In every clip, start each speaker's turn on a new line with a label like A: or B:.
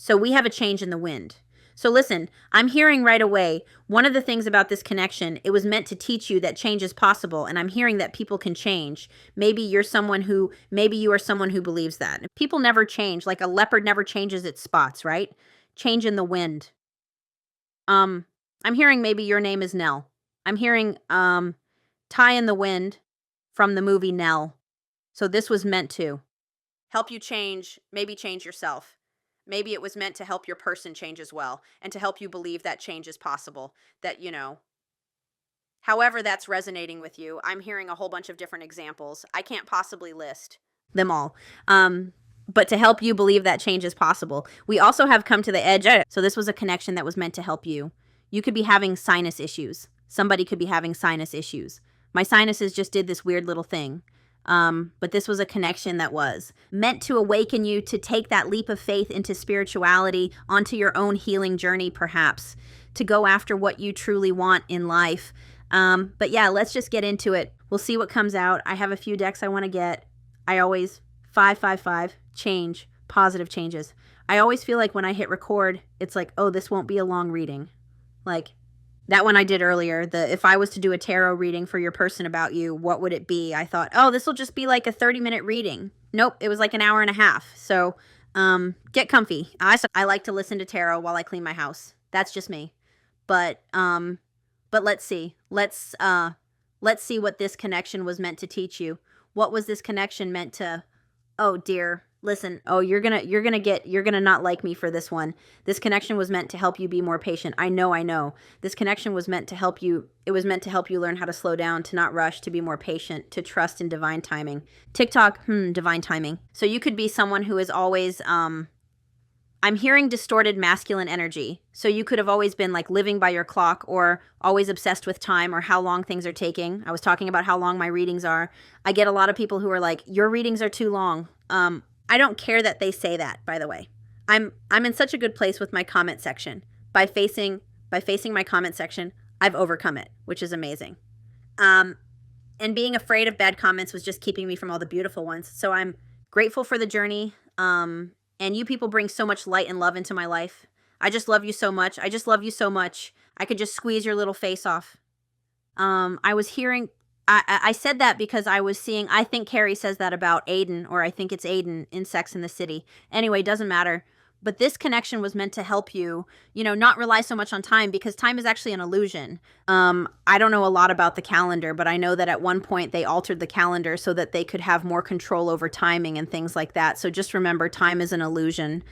A: So we have a change in the wind. So listen, I'm hearing right away, one of the things about this connection, it was meant to teach you that change is possible. And I'm hearing that people can change. Maybe you are someone who believes that. People never change. Like a leopard never changes its spots, right? Change in the wind. I'm hearing maybe your name is Nell. I'm hearing tie in the wind from the movie Nell. So this was meant to help you change, maybe change yourself. Maybe it was meant to help your person change as well, and to help you believe that change is possible, that, however that's resonating with you. I'm hearing a whole bunch of different examples. I can't possibly list them all. But to help you believe that change is possible. We also have come to the edge. So this was a connection that was meant to help you. You could be having sinus issues. Somebody could be having sinus issues. My sinuses just did this weird little thing. But this was a connection that was meant to awaken you to take that leap of faith into spirituality, onto your own healing journey, perhaps, to go after what you truly want in life. But yeah, let's just get into it. We'll see what comes out. I have a few decks I want to get. I always, 555, change, positive changes. I always feel like when I hit record, it's like, oh, this won't be a long reading. Like, that one I did earlier, if I was to do a tarot reading for your person about you, what would it be? I thought, oh, this will just be like a 30-minute reading. Nope, it was like an hour and a half. So get comfy. I like to listen to tarot while I clean my house. That's just me. But let's see. Let's see what this connection was meant to teach you. What was this connection meant to? Oh dear. Listen, oh, you're gonna not like me for this one. This connection was meant to help you be more patient. I know. This connection was meant to help you. It was meant to help you learn how to slow down, to not rush, to be more patient, to trust in divine timing. TikTok, divine timing. So you could be someone who is always, I'm hearing distorted masculine energy. So you could have always been like living by your clock, or always obsessed with time, or how long things are taking. I was talking about how long my readings are. I get a lot of people who are like, your readings are too long. I don't care that they say that, by the way. I'm in such a good place with my comment section. By facing my comment section, I've overcome it, which is amazing. And being afraid of bad comments was just keeping me from all the beautiful ones. So I'm grateful for the journey. And you people bring so much light and love into my life. I just love you so much. I just love you so much. I could just squeeze your little face off. I was hearing... I said that because I was seeing, I think Carrie says that about Aiden, or I think it's Aiden in Sex and the City. Anyway, doesn't matter. But this connection was meant to help you, not rely so much on time, because time is actually an illusion. I don't know a lot about the calendar, but I know that at one point they altered the calendar so that they could have more control over timing and things like that. So just remember, time is an illusion.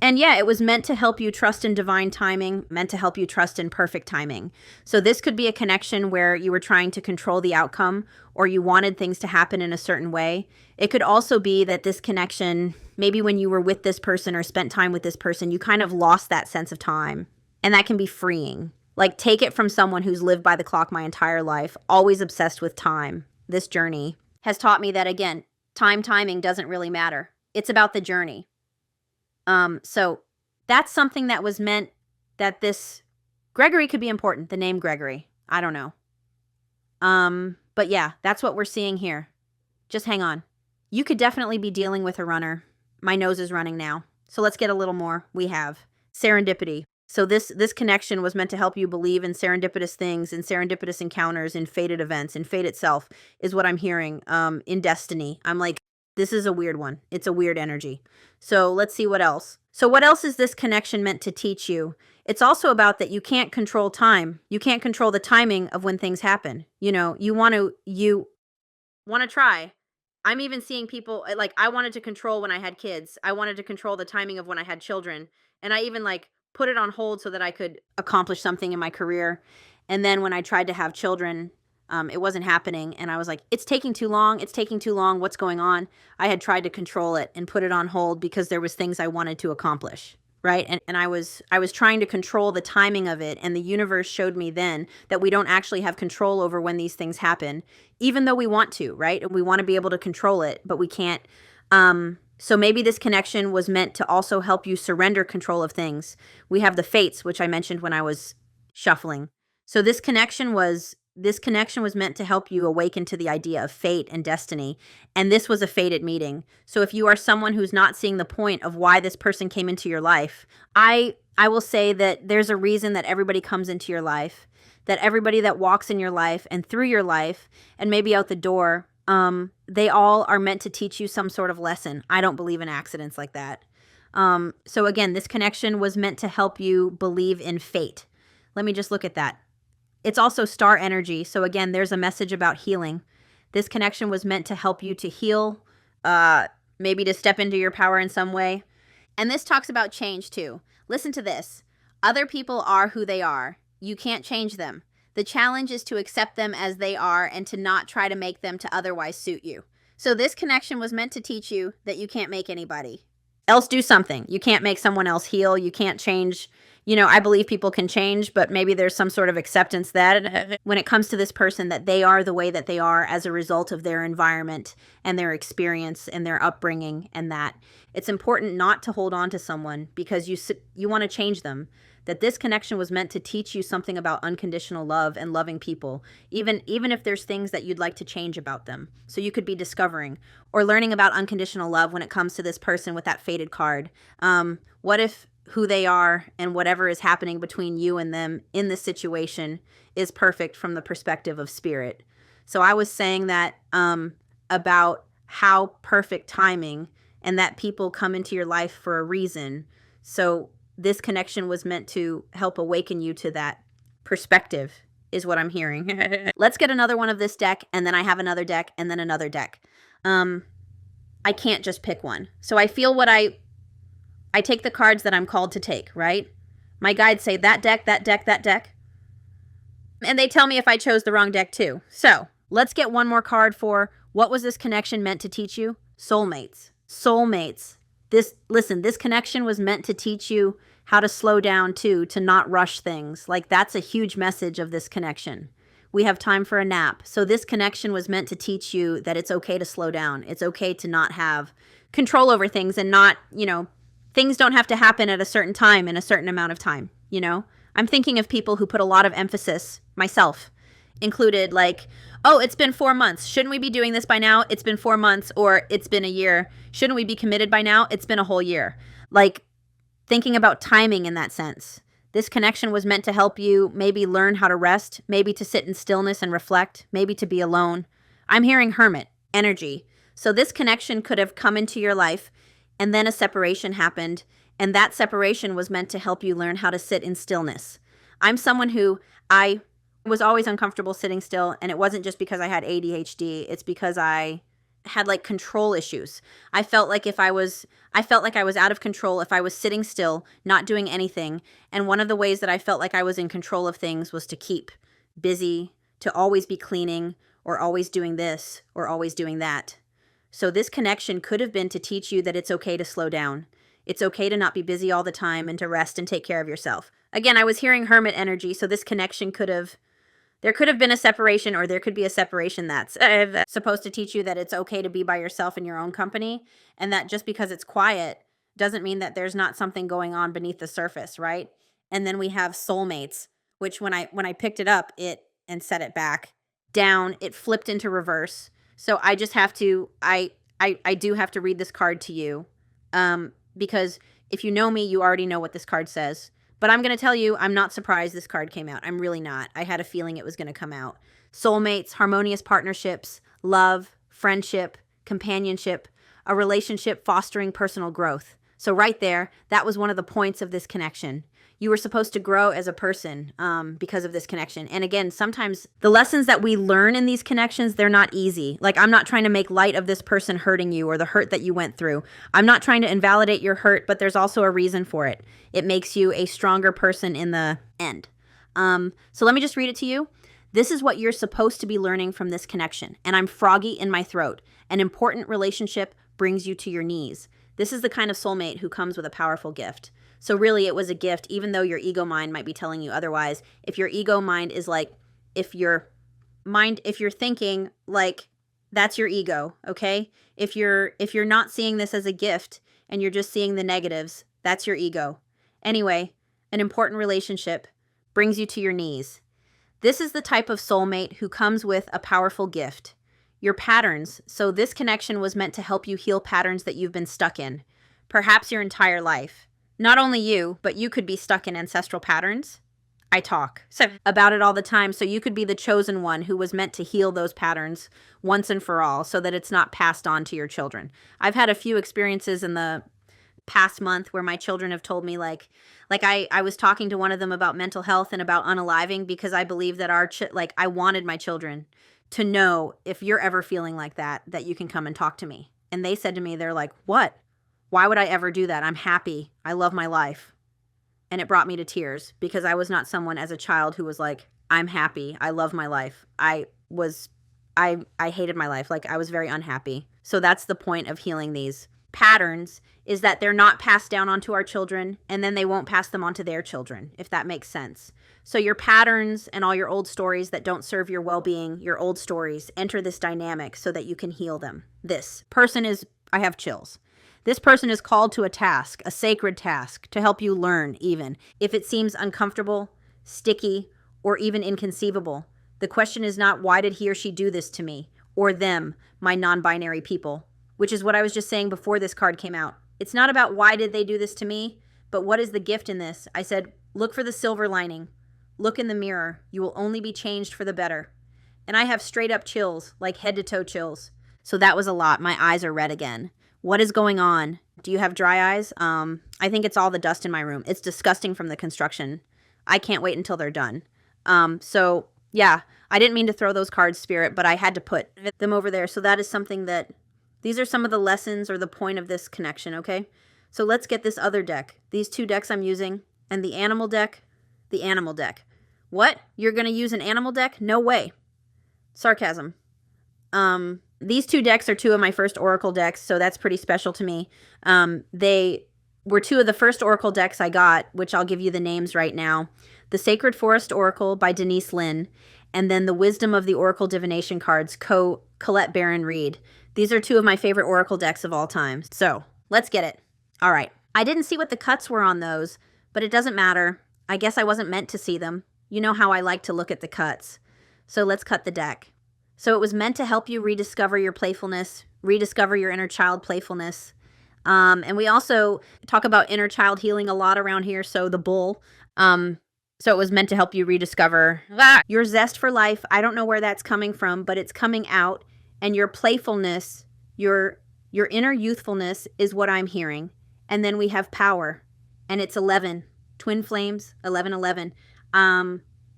A: And yeah, it was meant to help you trust in divine timing, meant to help you trust in perfect timing. So this could be a connection where you were trying to control the outcome, or you wanted things to happen in a certain way. It could also be that this connection, maybe when you were with this person or spent time with this person, you kind of lost that sense of time. And that can be freeing. Like, take it from someone who's lived by the clock my entire life, always obsessed with time. This journey has taught me that, again, timing doesn't really matter. It's about the journey. So that's something that was meant, that this Gregory could be important. The name Gregory. I don't know. But yeah, that's what we're seeing here. Just hang on. You could definitely be dealing with a runner. My nose is running now. So let's get a little more. We have serendipity. So this connection was meant to help you believe in serendipitous things, in serendipitous encounters, in fated events, in fate itself is what I'm hearing. In destiny. I'm like, this is a weird one. It's a weird energy. So let's see what else. So what else is this connection meant to teach you? It's also about that you can't control time. You can't control the timing of when things happen. You want to try. I'm even seeing people, like, I wanted to control when I had kids. I wanted to control the timing of when I had children. And I even put it on hold so that I could accomplish something in my career. And then when I tried to have children, it wasn't happening. And I was like, it's taking too long. It's taking too long. What's going on? I had tried to control it and put it on hold because there was things I wanted to accomplish. Right. And I was trying to control the timing of it. And the universe showed me then that we don't actually have control over when these things happen, even though we want to. Right. We want to be able to control it, but we can't. So maybe this connection was meant to also help you surrender control of things. We have the fates, which I mentioned when I was shuffling. So this connection was this connection was meant to help you awaken to the idea of fate and destiny. And this was a fated meeting. So if you are someone who's not seeing the point of why this person came into your life, I will say that there's a reason that everybody comes into your life, that everybody that walks in your life and through your life and maybe out the door, they all are meant to teach you some sort of lesson. I don't believe in accidents like that. So again, this connection was meant to help you believe in fate. Let me just look at that. It's also star energy. So again, there's a message about healing. This connection was meant to help you to heal, maybe to step into your power in some way. And this talks about change too. Listen to this. Other people are who they are. You can't change them. The challenge is to accept them as they are and to not try to make them to otherwise suit you. So this connection was meant to teach you that you can't make anybody else do something. You can't make someone else heal. You can't change. You know, I believe people can change, but maybe there's some sort of acceptance that when it comes to this person, that they are the way that they are as a result of their environment and their experience and their upbringing, and that it's important not to hold on to someone because you want to change them. That this connection was meant to teach you something about unconditional love and loving people, even if there's things that you'd like to change about them. So you could be discovering or learning about unconditional love when it comes to this person with that fated card. What if who they are and whatever is happening between you and them in this situation is perfect from the perspective of spirit? So I was saying that about how perfect timing and that people come into your life for a reason. So this connection was meant to help awaken you to that perspective, is what I'm hearing. Let's get another one of this deck, and then I have another deck, and then another deck. I can't just pick one. So I feel what I take the cards that I'm called to take, right? My guides say that deck, that deck, that deck. And they tell me if I chose the wrong deck too. So let's get one more card for what was this connection meant to teach you? Soulmates. Soulmates. This connection was meant to teach you how to slow down too, to not rush things. Like, that's a huge message of this connection. We have time for a nap. So this connection was meant to teach you that it's okay to slow down. It's okay to not have control over things and not, things don't have to happen at a certain time in a certain amount of time, I'm thinking of people who put a lot of emphasis, myself included, like, oh, it's been 4 months. Shouldn't we be doing this by now? It's been 4 months, or it's been a year. Shouldn't we be committed by now? It's been a whole year. Like, thinking about timing in that sense. This connection was meant to help you maybe learn how to rest, maybe to sit in stillness and reflect, maybe to be alone. I'm hearing hermit energy. So this connection could have come into your life, and then a separation happened, and that separation was meant to help you learn how to sit in stillness. I'm someone who I was always uncomfortable sitting still, and it wasn't just because I had ADHD. It's because I had like control issues. I felt like I was out of control if I was sitting still, not doing anything. And one of the ways that I felt like I was in control of things was to keep busy, to always be cleaning, or always doing this, or always doing that. So this connection could have been to teach you that it's okay to slow down. It's okay to not be busy all the time and to rest and take care of yourself. Again, I was hearing hermit energy, so this connection there could have been a separation, or there could be a separation that's supposed to teach you that it's okay to be by yourself in your own company, and that just because it's quiet doesn't mean that there's not something going on beneath the surface, right? And then we have soulmates, which when I picked it up and set it back down, it flipped into reverse. So I just have to, I do have to read this card to you, because if you know me, you already know what this card says. But I'm going to tell you, I'm not surprised this card came out. I'm really not. I had a feeling it was going to come out. Soulmates, harmonious partnerships, love, friendship, companionship, a relationship fostering personal growth. So right there, that was one of the points of this connection. You were supposed to grow as a person because of this connection. And again, sometimes the lessons that we learn in these connections, they're not easy. Like, I'm not trying to make light of this person hurting you or the hurt that you went through. I'm not trying to invalidate your hurt, but there's also a reason for it. It makes you a stronger person in the end. So let me just read it to you. This is what you're supposed to be learning from this connection. And I'm froggy in my throat. An important relationship brings you to your knees. This is the kind of soulmate who comes with a powerful gift. So really, it was a gift, even though your ego mind might be telling you otherwise. If your ego mind is like, if you're thinking like that's your ego, okay? If you're not seeing this as a gift and you're just seeing the negatives, that's your ego. Anyway, an important relationship brings you to your knees. This is the type of soulmate who comes with a powerful gift. Your patterns. So this connection was meant to help you heal patterns that you've been stuck in, perhaps your entire life. Not only you, but you could be stuck in ancestral patterns. I talk about it all the time, so you could be the chosen one who was meant to heal those patterns once and for all so that it's not passed on to your children. I've had a few experiences in the past month where my children have told me I was talking to one of them about mental health and about unaliving because I believe that I wanted my children to know, if you're ever feeling like that you can come and talk to me. And they said to me, they're like, what? Why would I ever do that? I'm happy. I love my life. And it brought me to tears because I was not someone as a child who was like, I'm happy. I love my life. I hated my life. Like, I was very unhappy. So that's the point of healing these patterns, is that they're not passed down onto our children, and then they won't pass them on to their children, if that makes sense. So your patterns and all your old stories that don't serve your well-being, your old stories, enter this dynamic so that you can heal them. This person is, I have chills. This person is called to a task, a sacred task, to help you learn, even if it seems uncomfortable, sticky, or even inconceivable. The question is not, why did he or she do this to me, or them, my non-binary people, which is what I was just saying before this card came out. It's not about why did they do this to me, but what is the gift in this? I said, look for the silver lining. Look in the mirror. You will only be changed for the better. And I have straight up chills, like head to toe chills. So that was a lot. My eyes are red again. What is going on? Do you have dry eyes? I think it's all the dust in my room. It's disgusting from the construction. I can't wait until they're done. So yeah, I didn't mean to throw those cards, Spirit, but I had to put them over there. So that is something that, these are some of the lessons or the point of this connection, okay? So let's get this other deck. These two decks I'm using, and the animal deck, the animal deck. What? You're going to use an animal deck? No way. Sarcasm. These two decks are two of my first Oracle decks, so that's pretty special to me. They were two of the first Oracle decks I got, which I'll give you the names right now. The Sacred Forest Oracle by Denise Lynn, and then the Wisdom of the Oracle Divination cards, Colette Baron Reed. These are two of my favorite Oracle decks of all time. So let's get it. All right. I didn't see what the cuts were on those, but it doesn't matter. I guess I wasn't meant to see them. You know how I like to look at the cuts. So let's cut the deck. So it was meant to help you rediscover your playfulness, rediscover your inner child playfulness. And we also talk about inner child healing a lot around here. So the bull. So it was meant to help you rediscover your zest for life. I don't know where that's coming from, but it's coming out. And your playfulness, your inner youthfulness is what I'm hearing. And then we have power. And it's 11. Twin flames, 1111.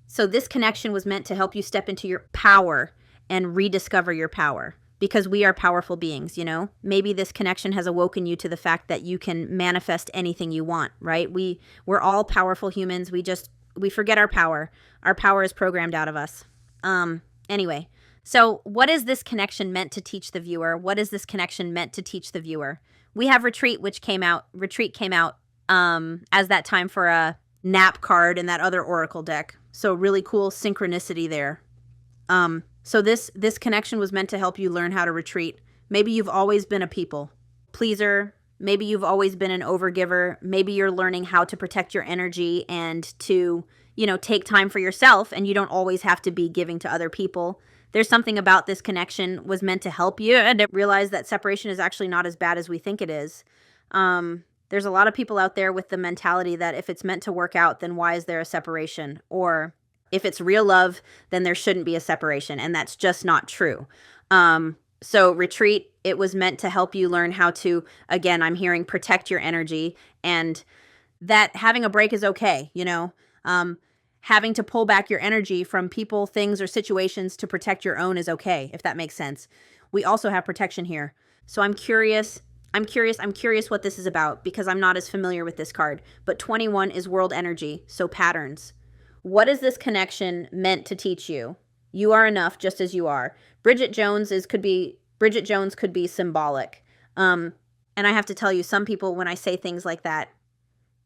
A: So this connection was meant to help you step into your power and rediscover your power, because we are powerful beings, you know? Maybe this connection has awoken you to the fact that you can manifest anything you want, right? We're all powerful humans. We forget our power. Our power is programmed out of us. Anyway, so what is this connection meant to teach the viewer? What is this connection meant to teach the viewer? We have Retreat, which came out. Retreat came out as that time for a nap card in that other Oracle deck. So really cool synchronicity there. So this connection was meant to help you learn how to retreat. Maybe you've always been a people pleaser. Maybe you've always been an overgiver. Maybe you're learning how to protect your energy and to, take time for yourself, and you don't always have to be giving to other people. There's something about this connection was meant to help you and realize that separation is actually not as bad as we think it is. There's a lot of people out there with the mentality that if it's meant to work out, then why is there a separation? Or if it's real love, then there shouldn't be a separation. And that's just not true. So Retreat, it was meant to help you learn how to, again, I'm hearing protect your energy, and that having a break is okay. Having to pull back your energy from people, things, or situations to protect your own is okay, if that makes sense. We also have protection here. So I'm curious what this is about, because I'm not as familiar with this card. But 21 is world energy, so patterns. What is this connection meant to teach you? You are enough just as you are. Bridget Jones could be symbolic. And I have to tell you, some people, when I say things like that,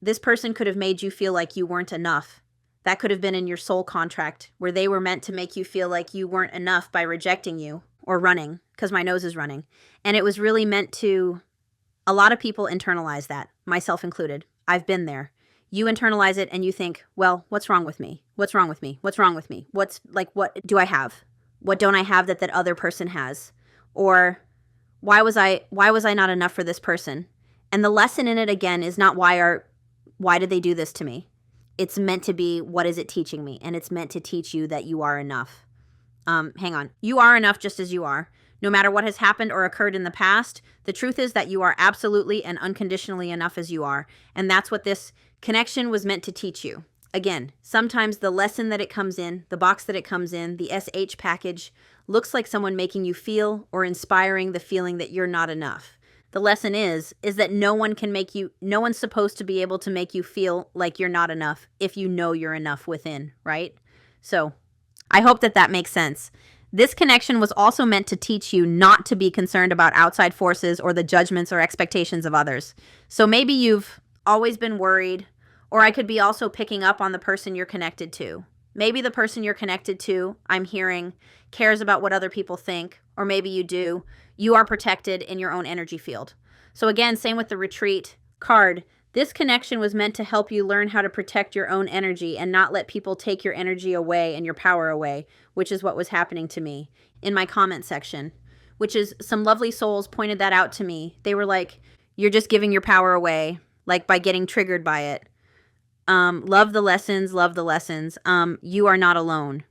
A: this person could have made you feel like you weren't enough. That could have been in your soul contract, where they were meant to make you feel like you weren't enough by rejecting you or running, because my nose is running. And it was really meant to, a lot of people internalize that, myself included. I've been there. you internalize it and you think, well, what's wrong with me? What's wrong with me? What's wrong with me? What's like, what do I have? What don't I have that other person has? Or why was I not enough for this person? And the lesson in it again is not why did they do this to me? It's meant to be, what is it teaching me? And it's meant to teach you that you are enough. Hang on. You are enough just as you are. No matter what has happened or occurred in the past, the truth is that you are absolutely and unconditionally enough as you are. And that's what this connection was meant to teach you. Again, sometimes the lesson that it comes in, the box that it comes in, the SH package, looks like someone making you feel or inspiring the feeling that you're not enough. The lesson is that no one's supposed to be able to make you feel like you're not enough if you know you're enough within, right? So I hope that makes sense. This connection was also meant to teach you not to be concerned about outside forces or the judgments or expectations of others. So maybe you've always been worried, or I could be also picking up on the person you're connected to. Maybe the person you're connected to, I'm hearing, cares about what other people think, or maybe you do. You are protected in your own energy field. So again, same with the retreat card. This connection was meant to help you learn how to protect your own energy and not let people take your energy away and your power away, which is what was happening to me in my comment section, which is some lovely souls pointed that out to me. They were like, you're just giving your power away, like by getting triggered by it. Love the lessons, love the lessons. You are not alone.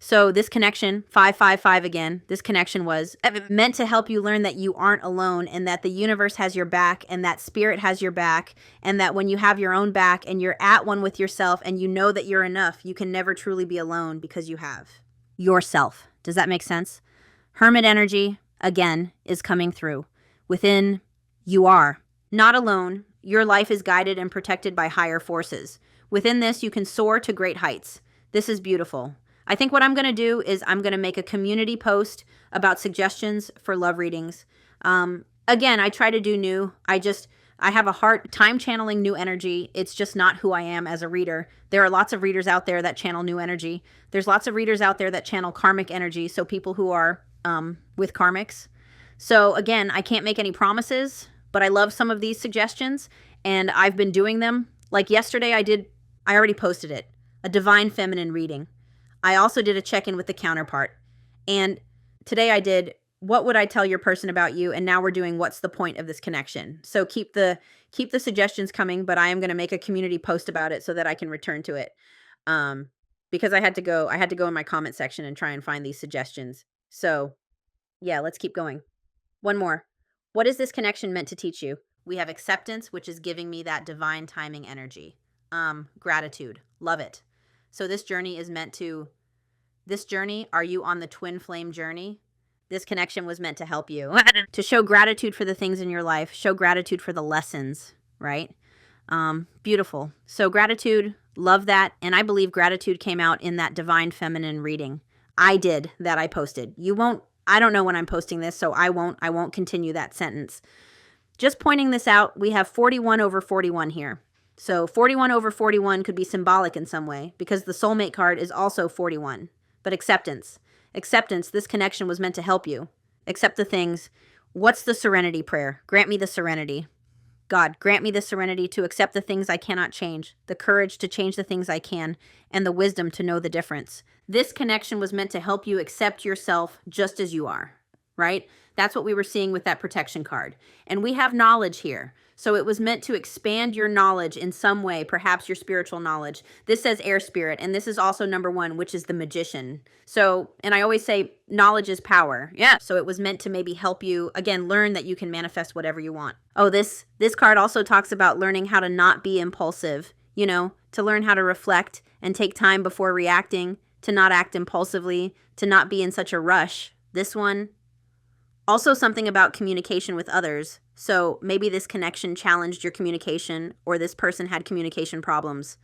A: So this connection, 555 again, this connection was meant to help you learn that you aren't alone and that the universe has your back and that spirit has your back, and that when you have your own back and you're at one with yourself and you know that you're enough, you can never truly be alone because you have yourself. Does that make sense? Hermit energy, again, is coming through. Within, you are not alone. Your life is guided and protected by higher forces. Within this, you can soar to great heights. This is beautiful. I think what I'm going to do is I'm going to make a community post about suggestions for love readings. Again, I try to do new. I have a hard time channeling new energy. It's just not who I am as a reader. There are lots of readers out there that channel new energy. There's lots of readers out there that channel karmic energy, so people who are with karmics. So again, I can't make any promises, but I love some of these suggestions, and I've been doing them. Like yesterday I already posted it, a divine feminine reading. I also did a check-in with the counterpart. And today I did, what would I tell your person about you? And now we're doing, what's the point of this connection? So keep the suggestions coming, but I am going to make a community post about it so that I can return to it. Because I had to go in my comment section and try and find these suggestions. So yeah, let's keep going. One more. What is this connection meant to teach you? We have acceptance, which is giving me that divine timing energy. Gratitude. Love it. So this journey, are you on the twin flame journey? This connection was meant to help you. To show gratitude for the things in your life, show gratitude for the lessons, right? Beautiful. So gratitude, love that. And I believe gratitude came out in that divine feminine reading. I posted. I don't know when I'm posting this, so I won't continue that sentence. Just pointing this out, we have 41 over 41 here. So 41 over 41 could be symbolic in some way because the soulmate card is also 41. But acceptance, this connection was meant to help you. Accept the things. What's the serenity prayer? Grant me the serenity. God, grant me the serenity to accept the things I cannot change, the courage to change the things I can, and the wisdom to know the difference. This connection was meant to help you accept yourself just as you are, right? That's what we were seeing with that protection card. And we have knowledge here. So it was meant to expand your knowledge in some way, perhaps your spiritual knowledge. This says air spirit, and this is also number 1, which is the magician. So, and I always say knowledge is power. Yeah. So it was meant to maybe help you, again, learn that you can manifest whatever you want. Oh, this card also talks about learning how to not be impulsive, to learn how to reflect and take time before reacting, to not act impulsively, to not be in such a rush. This one, also something about communication with others. So maybe this connection challenged your communication, or this person had communication problems.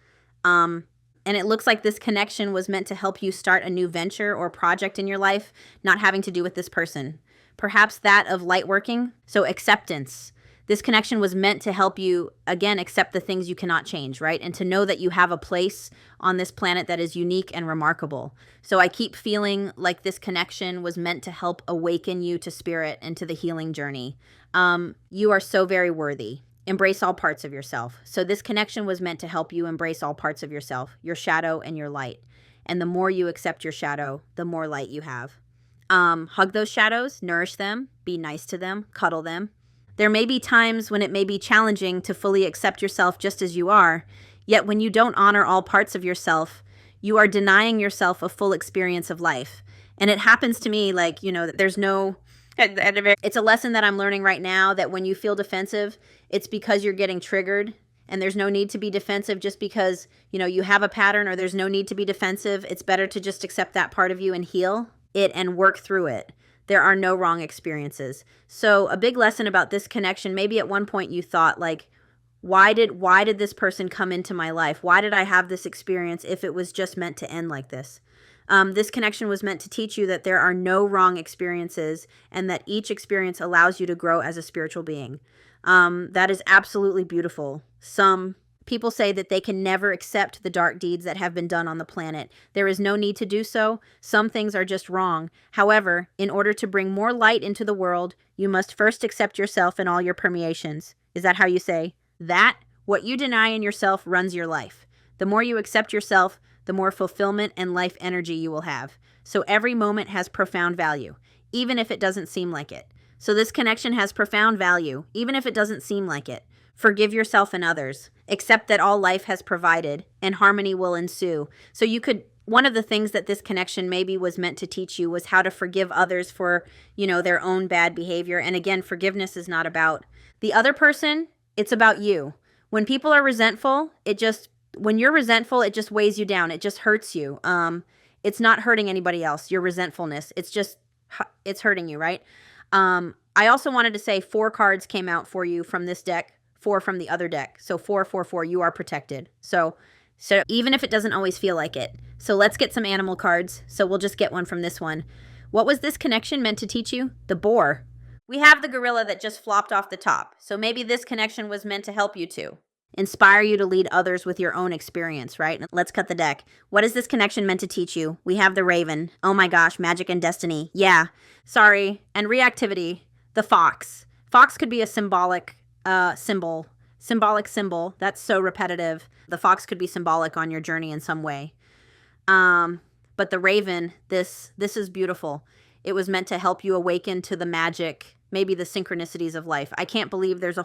A: And it looks like this connection was meant to help you start a new venture or project in your life, not having to do with this person. Perhaps that of light working. So acceptance. This connection was meant to help you, again, accept the things you cannot change, right? And to know that you have a place on this planet that is unique and remarkable. So I keep feeling like this connection was meant to help awaken you to spirit and to the healing journey. You are so very worthy. embrace all parts of yourself. So this connection was meant to help you embrace all parts of yourself, your shadow and your light. And the more you accept your shadow, the more light you have. Hug those shadows, nourish them, be nice to them, cuddle them. There may be times when it may be challenging to fully accept yourself just as you are, yet when you don't honor all parts of yourself, you are denying yourself a full experience of life. And it happens to me like, that there's no... It's a lesson that I'm learning right now, that when you feel defensive, it's because you're getting triggered, and there's no need to be defensive just because, you have a pattern, or there's no need to be defensive. It's better to just accept that part of you and heal it and work through it. There are no wrong experiences. So a big lesson about this connection, maybe at one point you thought like, why did this person come into my life? Why did I have this experience if it was just meant to end like this? This connection was meant to teach you that there are no wrong experiences, and that each experience allows you to grow as a spiritual being. That is absolutely beautiful. Some people say that they can never accept the dark deeds that have been done on the planet. There is no need to do so. Some things are just wrong. However, in order to bring more light into the world, you must first accept yourself and all your permeations. Is that how you say? That, what you deny in yourself, runs your life. The more you accept yourself, the more fulfillment and life energy you will have. So every moment has profound value, even if it doesn't seem like it. So this connection has profound value, even if it doesn't seem like it. Forgive yourself and others. Accept that all life has provided, and harmony will ensue. So one of the things that this connection maybe was meant to teach you was how to forgive others for, their own bad behavior. And again, forgiveness is not about the other person, it's about you. When people are resentful, when you're resentful, it just weighs you down. It just hurts you. It's not hurting anybody else, your resentfulness. It's hurting you, right? I also wanted to say 4 cards came out for you from this deck, 4 from the other deck. So 4, 4, 4, you are protected. So even if it doesn't always feel like it. So let's get some animal cards. So we'll just get one from this one. What was this connection meant to teach you? The boar. We have the gorilla that just flopped off the top. So maybe this connection was meant to help you too. Inspire you to lead others with your own experience, right? Let's cut the deck. What is this connection meant to teach you? We have the raven. Oh my gosh, magic and destiny. Yeah, sorry. And reactivity, the fox. Fox could be a symbolic symbol. That's so repetitive. The fox could be symbolic on your journey in some way. But the raven, this is beautiful. It was meant to help you awaken to the magic, maybe the synchronicities of life. I can't believe there was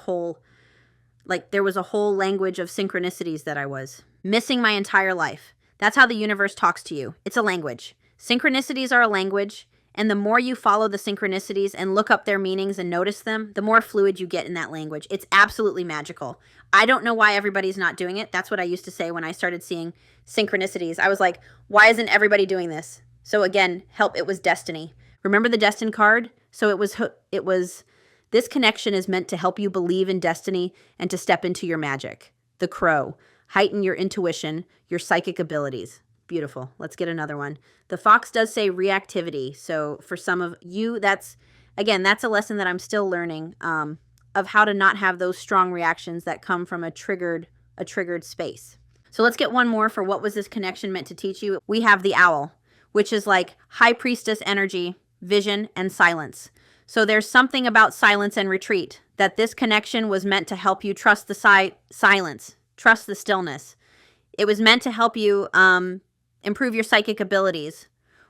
A: a whole language of synchronicities that I was missing my entire life. That's how the universe talks to you. It's a language. Synchronicities are a language, and the more you follow the synchronicities and look up their meanings and notice them, the more fluid you get in that language. It's absolutely magical. I don't know why everybody's not doing it. That's what I used to say when I started seeing synchronicities. I was like, why isn't everybody doing this? So again, it was destiny. Remember the destined card? So it was this connection is meant to help you believe in destiny and to step into your magic. The crow. Heighten your intuition, your psychic abilities. Beautiful. Let's get another one. The fox does say reactivity. So for some of you, that's a lesson that I'm still learning of how to not have those strong reactions that come from a triggered space. So let's get one more for what was this connection meant to teach you. We have the owl, which is like high priestess energy, vision, and silence. So there's something about silence and retreat that this connection was meant to help you trust the silence, trust the stillness. It was meant to help you improve your psychic abilities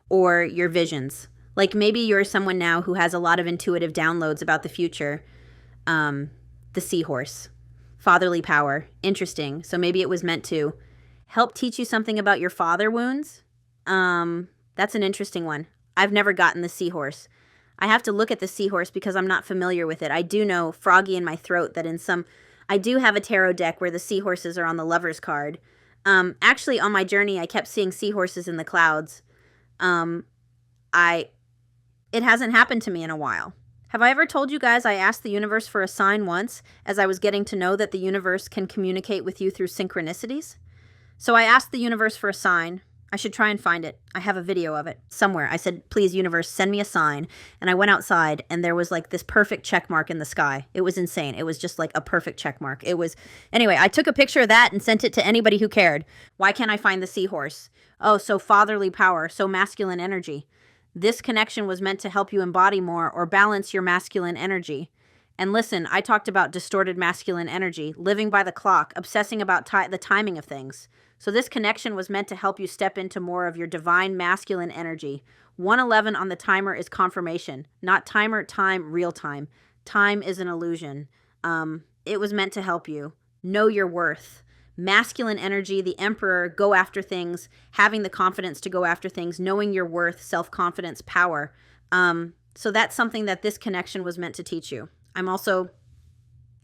A: or your visions. Like maybe you're someone now who has a lot of intuitive downloads about the future. The seahorse, fatherly power, interesting. So maybe it was meant to help teach you something about your father wounds. That's an interesting one. I've never gotten the seahorse. I have to look at the seahorse because I'm not familiar with it. I do know, froggy in my throat, that I do have a tarot deck where the seahorses are on the Lover's card. Actually, on my journey, I kept seeing seahorses in the clouds. It hasn't happened to me in a while. Have I ever told you guys I asked the universe for a sign once as I was getting to know that the universe can communicate with you through synchronicities? So I asked the universe for a sign. I should try and find it. I have a video of it somewhere. I said, please, universe, send me a sign. And I went outside and there was like this perfect check mark in the sky. It was insane. It was just like a perfect check mark. Anyway, I took a picture of that and sent it to anybody who cared. Why can't I find the seahorse? Oh, so fatherly power, so masculine energy. This connection was meant to help you embody more or balance your masculine energy. And listen, I talked about distorted masculine energy, living by the clock, obsessing about the timing of things. So this connection was meant to help you step into more of your divine masculine energy. 111 on the timer is confirmation. Not timer, time, real time. Time is an illusion. It was meant to help you. Know your worth. Masculine energy, the emperor, go after things, having the confidence to go after things, knowing your worth, self-confidence, power. So that's something that this connection was meant to teach you. I'm also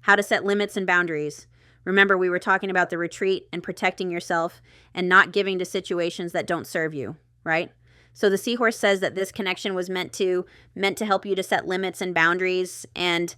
A: how to set limits and boundaries. Remember, we were talking about the retreat and protecting yourself and not giving to situations that don't serve you, right? So the seahorse says that this connection was meant to help you to set limits and boundaries, and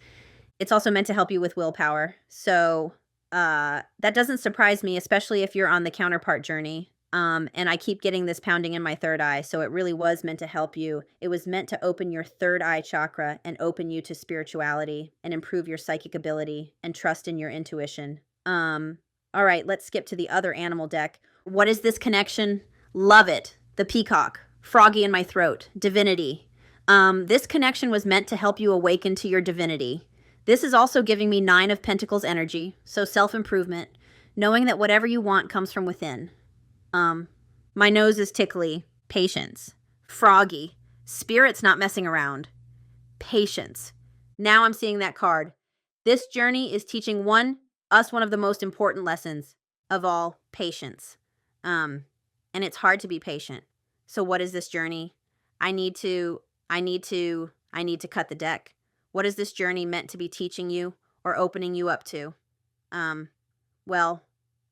A: it's also meant to help you with willpower. So that doesn't surprise me, especially if you're on the counterpart journey. And I keep getting this pounding in my third eye. So it really was meant to help you. It was meant to open your third eye chakra and open you to spirituality and improve your psychic ability and trust in your intuition. All right, let's skip to the other animal deck. What is this connection? Love it. The peacock, froggy in my throat, divinity. This connection was meant to help you awaken to your divinity. This is also giving me 9 of Pentacles energy. So self-improvement, knowing that whatever you want comes from within. My nose is tickly. Patience. Froggy. Spirit's not messing around. Patience. Now I'm seeing that card. This journey is teaching us one of the most important lessons of all, patience. And it's hard to be patient. So what is this journey? I need to cut the deck. What is this journey meant to be teaching you or opening you up to? Well,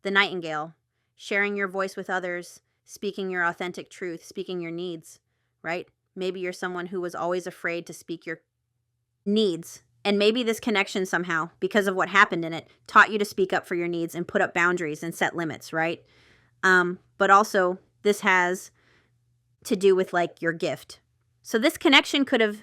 A: the nightingale. Sharing your voice with others, speaking your authentic truth, speaking your needs, right? Maybe you're someone who was always afraid to speak your needs. And maybe this connection somehow, because of what happened in it, taught you to speak up for your needs and put up boundaries and set limits, right? But also, this has to do with like your gift. So this connection could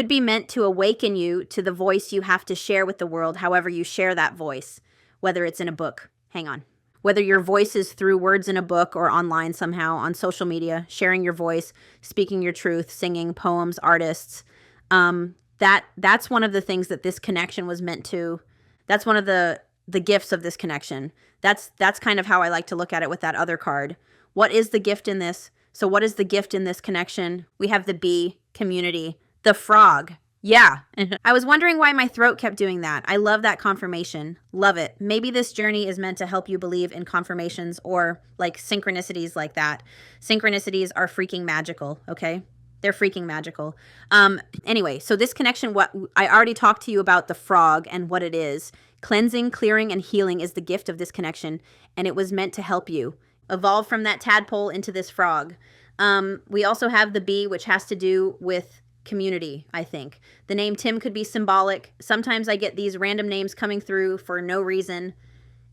A: be meant to awaken you to the voice you have to share with the world, however you share that voice, whether it's in a book. Hang on. Whether your voice is through words in a book or online somehow on social media, sharing your voice, speaking your truth, singing, poems, artists. That's one of the things that this connection was meant to. That's one of the gifts of this connection. That's kind of how I like to look at it with that other card. What is the gift in this? So what is the gift in this connection? We have the bee, community, the frog. Yeah. I was wondering why my throat kept doing that. I love that confirmation. Love it. Maybe this journey is meant to help you believe in confirmations or like synchronicities like that. Synchronicities are freaking magical, okay? They're freaking magical. Anyway, so this connection, what I already talked to you about the frog and what it is. Cleansing, clearing, and healing is the gift of this connection, and it was meant to help you evolve from that tadpole into this frog. We also have the bee, which has to do with community, I think. The name Tim could be symbolic. Sometimes I get these random names coming through for no reason,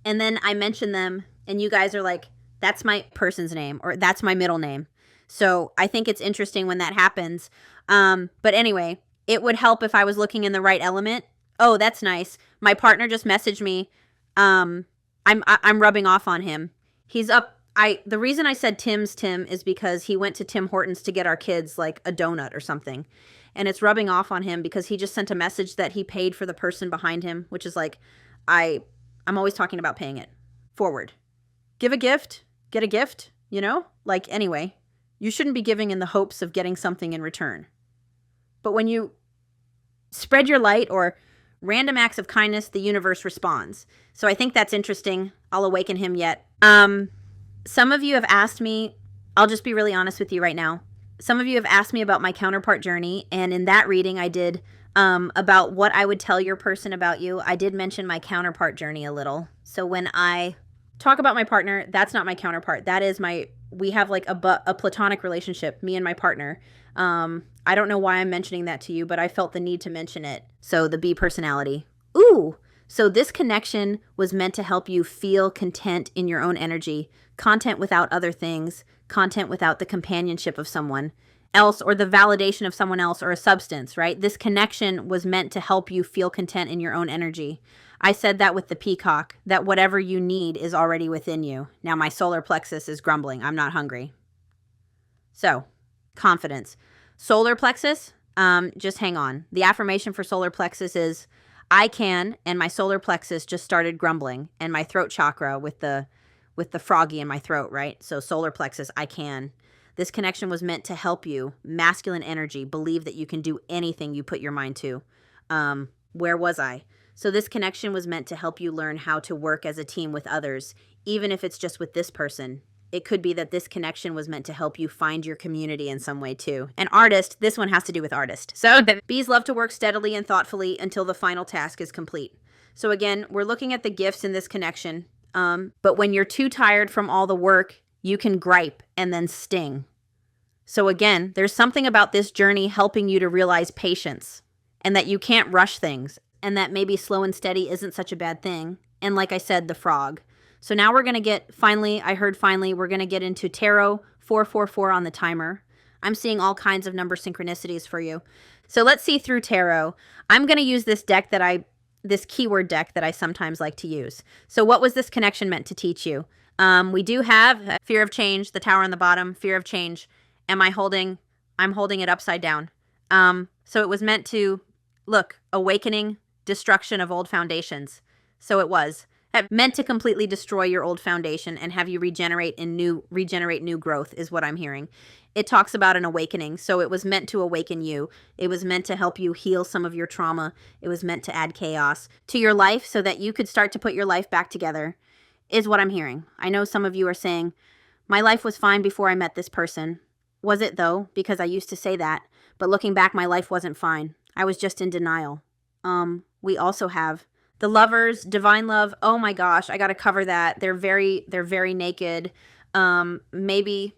A: and then I mention them, and you guys are like, that's my person's name, or that's my middle name. So I think it's interesting when that happens. But anyway, it would help if I was looking in the right element. Oh, that's nice. My partner just messaged me. I'm rubbing off on him. He's up. The reason I said Tim's Tim is because he went to Tim Hortons to get our kids like a donut or something. And it's rubbing off on him because he just sent a message that he paid for the person behind him, which is like, I'm always talking about paying it forward. Give a gift, get a gift, you know? Like, anyway, you shouldn't be giving in the hopes of getting something in return. But when you spread your light or random acts of kindness, the universe responds. So I think that's interesting. I'll awaken him yet. Some of you have asked me, I'll just be really honest with you right now. Some of you have asked me about my counterpart journey, and in that reading I did about what I would tell your person about you. I did mention my counterpart journey a little. So when I talk about my partner, that's not my counterpart. That is we have like a platonic relationship, me and my partner. I don't know why I'm mentioning that to you, but I felt the need to mention it. So the B personality. Ooh. So this connection was meant to help you feel content in your own energy, content without other things, content without the companionship of someone else or the validation of someone else or a substance, right? This connection was meant to help you feel content in your own energy. I said that with the peacock, that whatever you need is already within you. Now my solar plexus is grumbling. I'm not hungry. So, confidence. Solar plexus, Just hang on. The affirmation for solar plexus is, I can, and my solar plexus just started grumbling, and my throat chakra with the froggy in my throat, right? So solar plexus, I can. This connection was meant to help you, masculine energy, believe that you can do anything you put your mind to. Where was I? So this connection was meant to help you learn how to work as a team with others, even if it's just with this person. It could be that this connection was meant to help you find your community in some way too. An artist, this one has to do with artist. So bees love to work steadily and thoughtfully until the final task is complete. So again, we're looking at the gifts in this connection. But when you're too tired from all the work, you can gripe and then sting. So again, there's something about this journey helping you to realize patience and that you can't rush things and that maybe slow and steady isn't such a bad thing. And like I said, the frog. So now we're going to get, we're going to get into Tarot 444 on the timer. I'm seeing all kinds of number synchronicities for you. So let's see through Tarot. I'm going to use this deck this keyword deck that I sometimes like to use. So what was this connection meant to teach you? We do have fear of change, the tower on the bottom, fear of change. I'm holding it upside down. So it was meant to, look, awakening, destruction of old foundations. So it was. It meant to completely destroy your old foundation and have you regenerate new growth is what I'm hearing. It talks about an awakening. So it was meant to awaken you. It was meant to help you heal some of your trauma. It was meant to add chaos to your life so that you could start to put your life back together is what I'm hearing. I know some of you are saying, my life was fine before I met this person. Was it though? Because I used to say that. But looking back, my life wasn't fine. I was just in denial. We also have the lovers, divine love. Oh my gosh, I got to cover that. They're very naked. Maybe,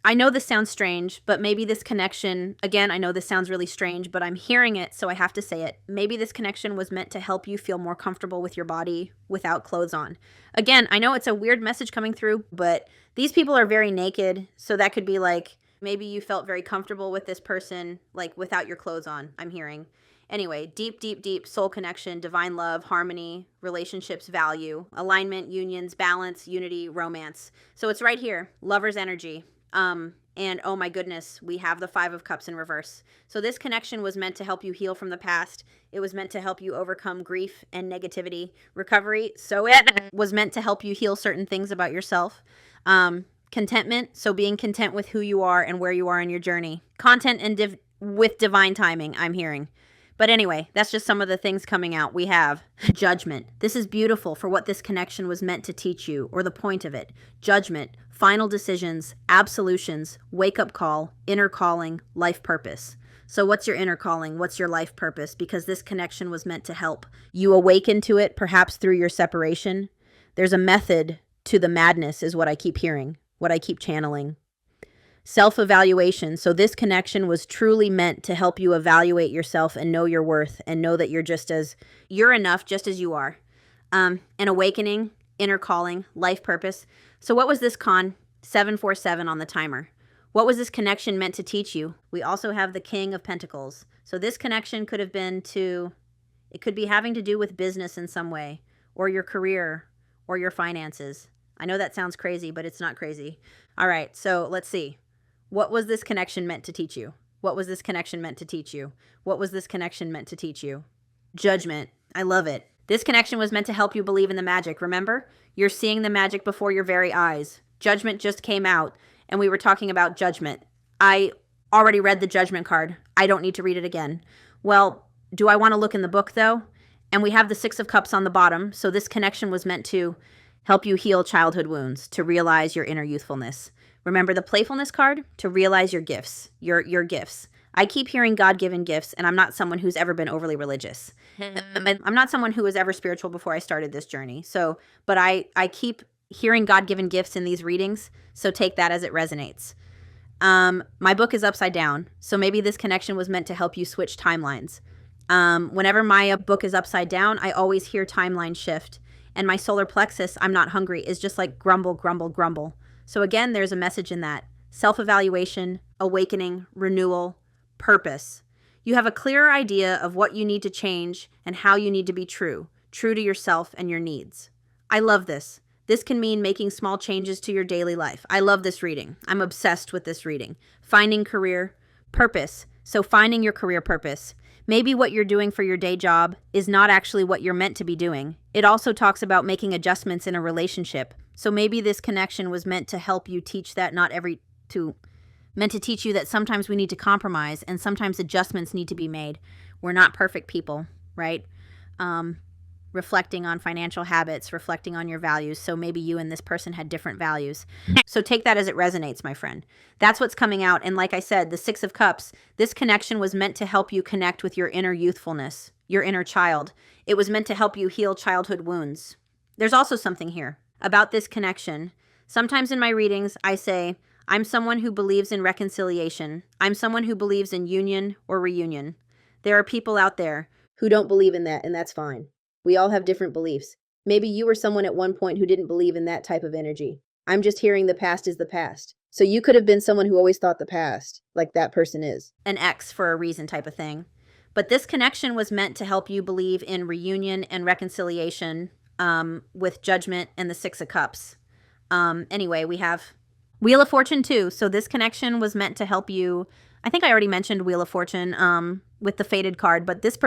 A: I know this sounds strange, but maybe this connection, again, I know this sounds really strange, but I'm hearing it, so I have to say it. Maybe this connection was meant to help you feel more comfortable with your body without clothes on. Again, I know it's a weird message coming through, but these people are very naked, so that could be like, maybe you felt very comfortable with this person, like without your clothes on, I'm hearing. Anyway, deep soul connection, divine love, harmony, relationships, value, alignment, unions, balance, unity, romance. So it's right here, lover's energy. And oh my goodness, we have the 5 of Cups in reverse. So this connection was meant to help you heal from the past. It was meant to help you overcome grief and negativity, recovery. So it was meant to help you heal certain things about yourself. Contentment, so being content with who you are and where you are in your journey. Content and with divine timing, I'm hearing. But anyway, that's just some of the things coming out. We have judgment. This is beautiful for what this connection was meant to teach you, or the point of it. Judgment, final decisions, absolutions, wake-up call, inner calling, life purpose. So what's your inner calling? What's your life purpose? Because this connection was meant to help you awaken to it, perhaps through your separation. There's a method to the madness is what I keep hearing, what I keep channeling. Self-evaluation. So this connection was truly meant to help you evaluate yourself and know your worth and know that you're enough just as you are. An awakening, inner calling, life purpose. So what was this 747 on the timer? What was this connection meant to teach you? We also have the King of Pentacles. So this connection could have been it could be having to do with business in some way, or your career, or your finances. I know that sounds crazy, but it's not crazy. All right, so let's see. What was this connection meant to teach you? What was this connection meant to teach you? What was this connection meant to teach you? Judgment. I love it. This connection was meant to help you believe in the magic. Remember? You're seeing the magic before your very eyes. Judgment just came out, and we were talking about judgment. I already read the judgment card. I don't need to read it again. Well, do I want to look in the book, though? And we have the 6 of Cups on the bottom, so this connection was meant to help you heal childhood wounds, to realize your inner youthfulness. Remember the playfulness card? To realize your gifts, your gifts. I keep hearing God-given gifts, and I'm not someone who's ever been overly religious. I'm not someone who was ever spiritual before I started this journey. But I keep hearing God-given gifts in these readings, so take that as it resonates. My book is upside down, so maybe this connection was meant to help you switch timelines. Whenever my book is upside down, I always hear timeline shift. And my solar plexus, I'm not hungry, is just like grumble, grumble, grumble. So again, there's a message in that. Self-evaluation, awakening, renewal, purpose. You have a clearer idea of what you need to change and how you need to be true to yourself and your needs. I love this. This can mean making small changes to your daily life. I love this reading. I'm obsessed with this reading. Finding career, purpose. So finding your career purpose. Maybe what you're doing for your day job is not actually what you're meant to be doing. It also talks about making adjustments in a relationship. So maybe this connection was meant to help you teach that meant to teach you that sometimes we need to compromise and sometimes adjustments need to be made. We're not perfect people, right? Reflecting on financial habits, reflecting on your values. So maybe you and this person had different values. So take that as it resonates, my friend. That's what's coming out. And like I said, the Six of Cups, this connection was meant to help you connect with your inner youthfulness, your inner child. It was meant to help you heal childhood wounds. There's also something here about this connection. Sometimes in my readings, I say, I'm someone who believes in reconciliation. I'm someone who believes in union or reunion. There are people out there who don't believe in that, and that's fine. We all have different beliefs. Maybe you were someone at one point who didn't believe in that type of energy. I'm just hearing the past is the past. So you could have been someone who always thought the past, like that person is. An ex for a reason type of thing. But this connection was meant to help you believe in reunion and reconciliation with Judgment and the Six of Cups. Anyway, we have Wheel of Fortune too. So this connection was meant to help you. I think I already mentioned Wheel of Fortune with the fated card, but this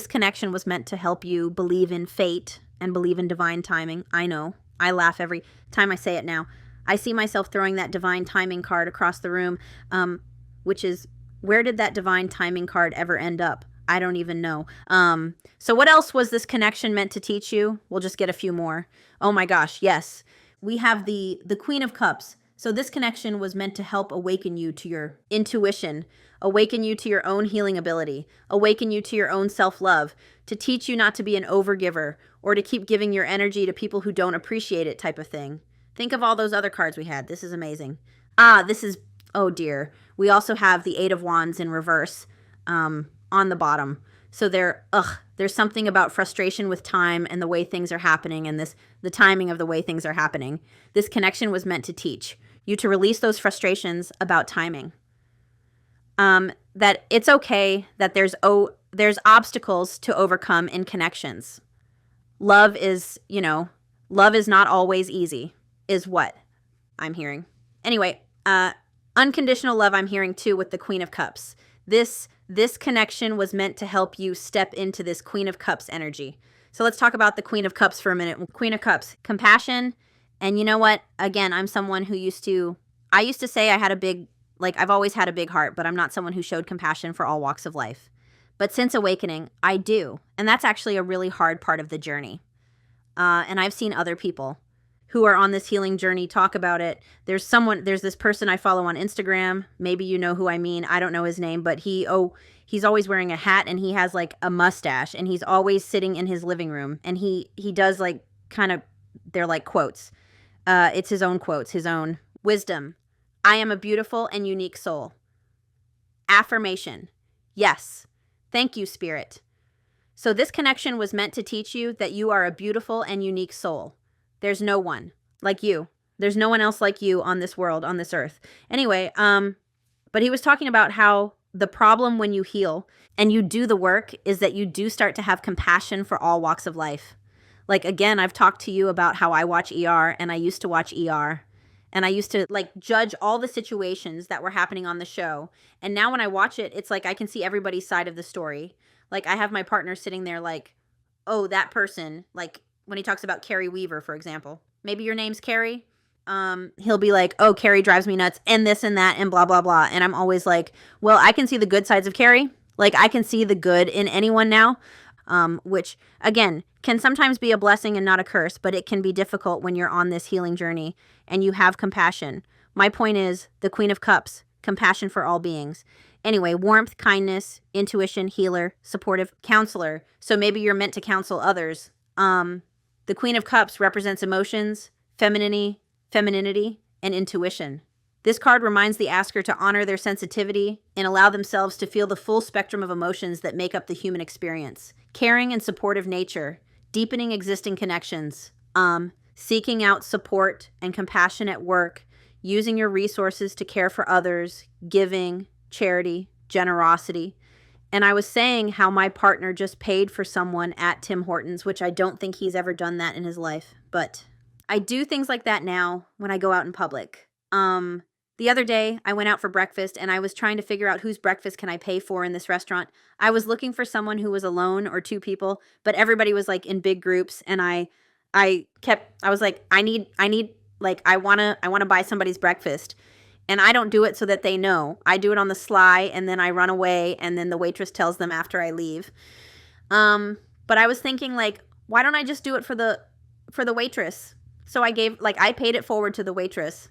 A: connection was meant to help you believe in fate and believe in divine timing. I know. I laugh every time I say it now. I see myself throwing that divine timing card across the room, which is, where did that divine timing card ever end up? I don't even know. So what else was this connection meant to teach you? We'll just get a few more. Oh my gosh, yes. We have the Queen of Cups. So this connection was meant to help awaken you to your intuition, awaken you to your own healing ability, awaken you to your own self-love, to teach you not to be an overgiver or to keep giving your energy to people who don't appreciate it type of thing. Think of all those other cards we had. This is amazing. Oh dear. We also have the Eight of Wands in reverse on the bottom. So there's something about frustration with time and the way things are happening and the timing of the way things are happening. This connection was meant to teach you to release those frustrations about timing. That it's okay that there's obstacles to overcome in connections. Love is not always easy, is what I'm hearing. Anyway, unconditional love I'm hearing too with the Queen of Cups. This connection was meant to help you step into this Queen of Cups energy. So let's talk about the Queen of Cups for a minute. Queen of Cups, compassion. And you know what? Again, I'm someone who I used to say I had I've always had a big heart, but I'm not someone who showed compassion for all walks of life. But since awakening, I do. And that's actually a really hard part of the journey. And I've seen other people who are on this healing journey talk about it. There's this person I follow on Instagram. Maybe you know who I mean. I don't know his name, but he's always wearing a hat and he has like a mustache and he's always sitting in his living room and he does like they're like quotes. It's his own quotes, his own wisdom. I am a beautiful and unique soul. Affirmation. Yes. Thank you, Spirit. So this connection was meant to teach you that you are a beautiful and unique soul. There's no one like you. There's no one else like you on this world, on this earth. Anyway, but he was talking about how the problem when you heal and you do the work is that you do start to have compassion for all walks of life. Like, again, I've talked to you about how I watch ER and I used to watch ER and I used to judge all the situations that were happening on the show. And now when I watch it, it's like I can see everybody's side of the story. Like I have my partner sitting there like, oh, that person, like when he talks about Carrie Weaver, for example, maybe your name's Carrie. He'll be like, oh, Carrie drives me nuts and this and that and blah, blah, blah. And I'm always like, well, I can see the good sides of Carrie. Like I can see the good in anyone now, which again, can sometimes be a blessing and not a curse, but it can be difficult when you're on this healing journey and you have compassion. My point is the Queen of Cups, compassion for all beings. Anyway, warmth, kindness, intuition, healer, supportive, counselor. So maybe you're meant to counsel others. The Queen of Cups represents emotions, femininity, and intuition. This card reminds the asker to honor their sensitivity and allow themselves to feel the full spectrum of emotions that make up the human experience. Caring and supportive nature, deepening existing connections, seeking out support and compassion at work, using your resources to care for others, giving, charity, generosity. And I was saying how my partner just paid for someone at Tim Hortons, which I don't think he's ever done that in his life. But I do things like that now when I go out in public. The other day, I went out for breakfast and I was trying to figure out whose breakfast can I pay for in this restaurant. I was looking for someone who was alone or two people, but everybody was like in big groups, and I was like, I need like I want to buy somebody's breakfast. And I don't do it so that they know. I do it on the sly, and then I run away, and then the waitress tells them after I leave. But I was thinking, like, why don't I just do it for the waitress? So I paid it forward to the waitress.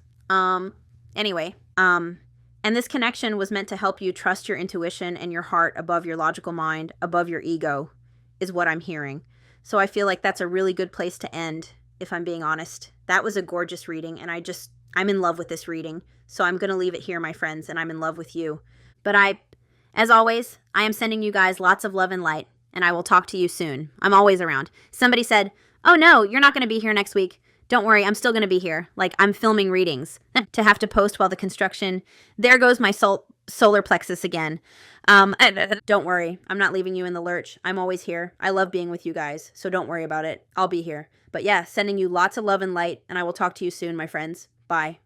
A: Anyway, and this connection was meant to help you trust your intuition and your heart above your logical mind, above your ego, is what I'm hearing. So I feel like that's a really good place to end, if I'm being honest. That was a gorgeous reading, and I'm in love with this reading. So I'm going to leave it here, my friends, and I'm in love with you. But as always, I am sending you guys lots of love and light, and I will talk to you soon. I'm always around. Somebody said, "Oh no, you're not going to be here next week." Don't worry, I'm still going to be here. Like, I'm filming readings to have to post while the construction. There goes my solar plexus again. Don't worry, I'm not leaving you in the lurch. I'm always here. I love being with you guys, so don't worry about it. I'll be here. But yeah, sending you lots of love and light, and I will talk to you soon, my friends. Bye.